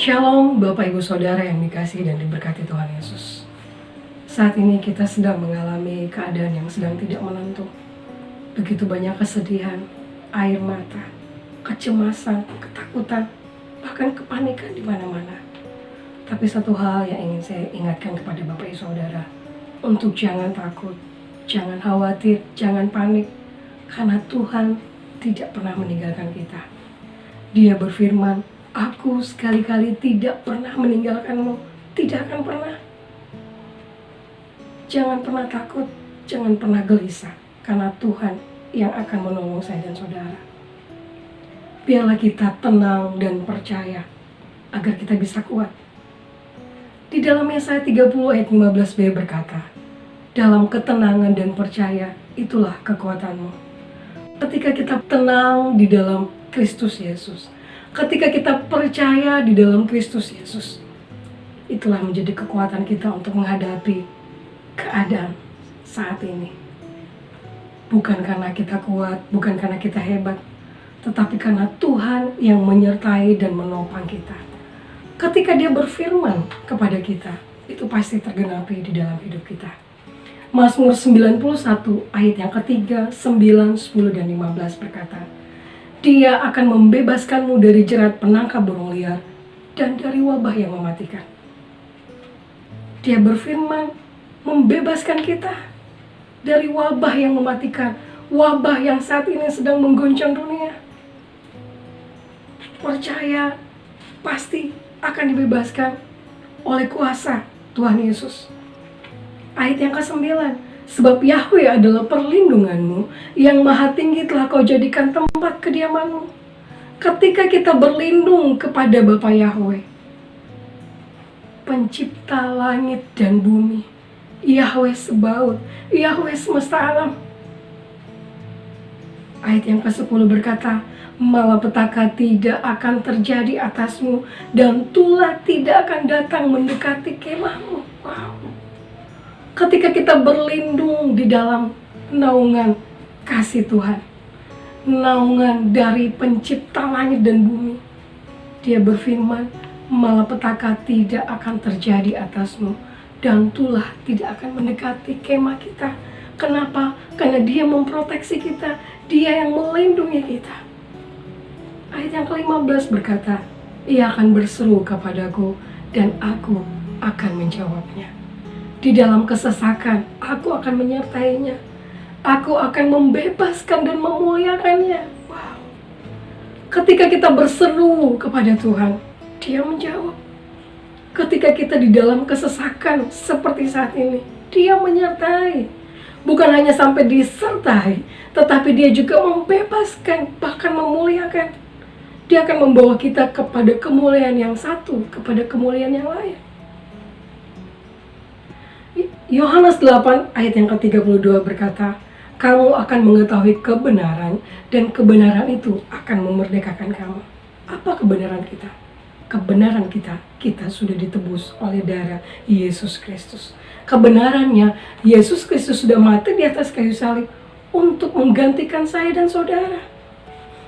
Shalom Bapak Ibu Saudara yang dikasihi dan diberkati Tuhan Yesus. Saat ini kita sedang mengalami keadaan yang sedang tidak menentu. Begitu banyak kesedihan, air mata, kecemasan, ketakutan, bahkan kepanikan di mana-mana. Tapi satu hal yang ingin saya ingatkan kepada Bapak Ibu Saudara, untuk jangan takut, jangan khawatir, jangan panik, karena Tuhan tidak pernah meninggalkan kita. Dia berfirman, "Aku sekali-kali tidak pernah meninggalkanmu," tidak akan pernah. Jangan pernah takut, jangan pernah gelisah, karena Tuhan yang akan menolong saya dan saudara. Biarlah kita tenang dan percaya, agar kita bisa kuat. Di dalam Yesaya 30 ayat 15b berkata, "Dalam ketenangan dan percaya, itulah kekuatanmu." Ketika kita tenang di dalam Kristus Yesus, ketika kita percaya di dalam Kristus Yesus, itulah menjadi kekuatan kita untuk menghadapi keadaan saat ini. Bukan karena kita kuat, bukan karena kita hebat, tetapi karena Tuhan yang menyertai dan menopang kita. Ketika Dia berfirman kepada kita, itu pasti tergenapi di dalam hidup kita. Mazmur 91 ayat yang ketiga, 9, 10, dan 15 berkata, "Dia akan membebaskanmu dari jerat penangkap burung liar dan dari wabah yang mematikan." Dia berfirman membebaskan kita dari wabah yang mematikan, wabah yang saat ini sedang mengguncang dunia. Percaya pasti akan dibebaskan oleh kuasa Tuhan Yesus. Ayat yang ke-9, "Sebab Yahweh adalah perlindunganmu, yang maha tinggi telah kau jadikan tempat kediamanmu." Ketika kita berlindung kepada Bapa Yahweh, pencipta langit dan bumi, Yahweh Sebaot, Yahweh semesta alam. Ayat yang ke-10 berkata, "Malapetaka tidak akan terjadi atasmu, dan tulah tidak akan datang mendekati kemahmu." Wow. Ketika kita berlindung di dalam naungan kasih Tuhan, naungan dari pencipta langit dan bumi, Dia berfirman, "Malapetaka tidak akan terjadi atasmu, dan tulah tidak akan mendekati kemah kita." Kenapa? Karena Dia memproteksi kita, Dia yang melindungi kita. Ayat yang ke-15 berkata, "Ia akan berseru kepadaku, dan aku akan menjawabnya. Di dalam kesesakan, aku akan menyertainya. Aku akan membebaskan dan memuliakannya." Wow. Ketika kita berseru kepada Tuhan, Dia menjawab. Ketika kita di dalam kesesakan seperti saat ini, Dia menyertai. Bukan hanya sampai disertai, tetapi Dia juga membebaskan, bahkan memuliakan. Dia akan membawa kita kepada kemuliaan yang satu, kepada kemuliaan yang lain. Yohanes 8 ayat yang ke-32 berkata, "Kamu akan mengetahui kebenaran, dan kebenaran itu akan memerdekakan kamu." Apa kebenaran kita? Kebenaran kita sudah ditebus oleh darah Yesus Kristus. Kebenarannya, Yesus Kristus sudah mati di atas kayu salib untuk menggantikan saya dan saudara.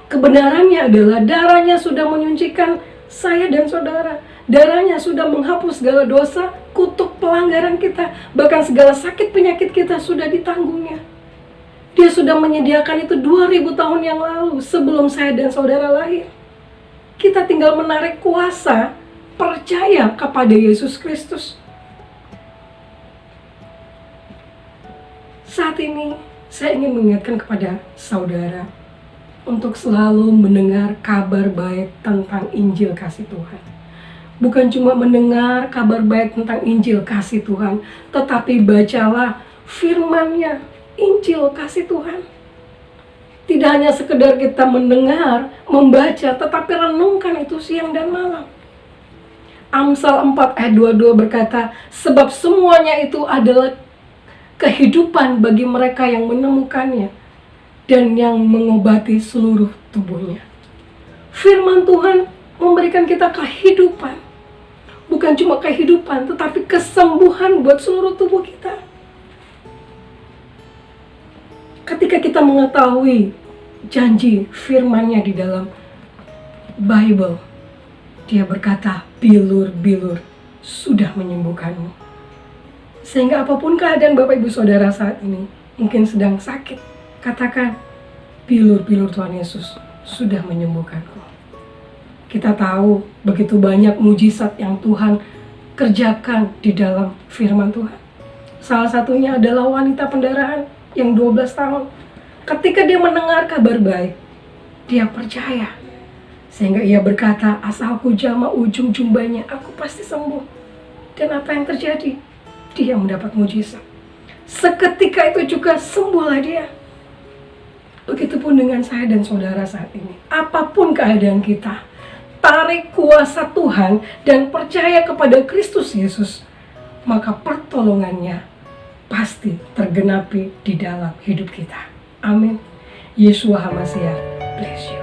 Kebenarannya adalah darahnya sudah menyucikan saya dan saudara. Darahnya sudah menghapus segala dosa, kutuk pelanggaran kita, bahkan segala sakit penyakit kita sudah ditanggungnya. Dia sudah menyediakan itu 2000 tahun yang lalu, sebelum saya dan saudara lahir. Kita tinggal menarik kuasa, percaya kepada Yesus Kristus. Saat ini saya ingin mengingatkan kepada saudara untuk selalu mendengar kabar baik tentang Injil kasih Tuhan. Bukan cuma mendengar kabar baik tentang Injil kasih Tuhan, tetapi bacalah firman-Nya, Injil kasih Tuhan. Tidak hanya sekedar kita mendengar, membaca, tetapi renungkan itu siang dan malam. Amsal 4 ayat 22 berkata, "Sebab semuanya itu adalah kehidupan bagi mereka yang menemukannya, dan yang mengobati seluruh tubuhnya." Firman Tuhan memberikan kita kehidupan. Bukan cuma kehidupan, tetapi kesembuhan buat seluruh tubuh kita. Ketika kita mengetahui janji firman-Nya di dalam Bible, Dia berkata, bilur-bilur sudah menyembuhkanmu. Sehingga apapun keadaan Bapak Ibu Saudara saat ini, mungkin sedang sakit, katakan, bilur-bilur Tuhan Yesus sudah menyembuhkanku. Kita tahu begitu banyak mujizat yang Tuhan kerjakan di dalam firman Tuhan. Salah satunya adalah wanita pendarahan yang 12 tahun. Ketika dia mendengar kabar baik, dia percaya. Sehingga ia berkata, asalku jama ujung jumbanya, aku pasti sembuh. Dan apa yang terjadi? Dia mendapat mujizat. Seketika itu juga sembuhlah dia. Begitupun dengan saya dan saudara saat ini. Apapun keadaan kita, tarik kuasa Tuhan dan percaya kepada Kristus Yesus, maka pertolongannya pasti tergenapi di dalam hidup kita. Amin. Yeshua HaMashiach, bless you.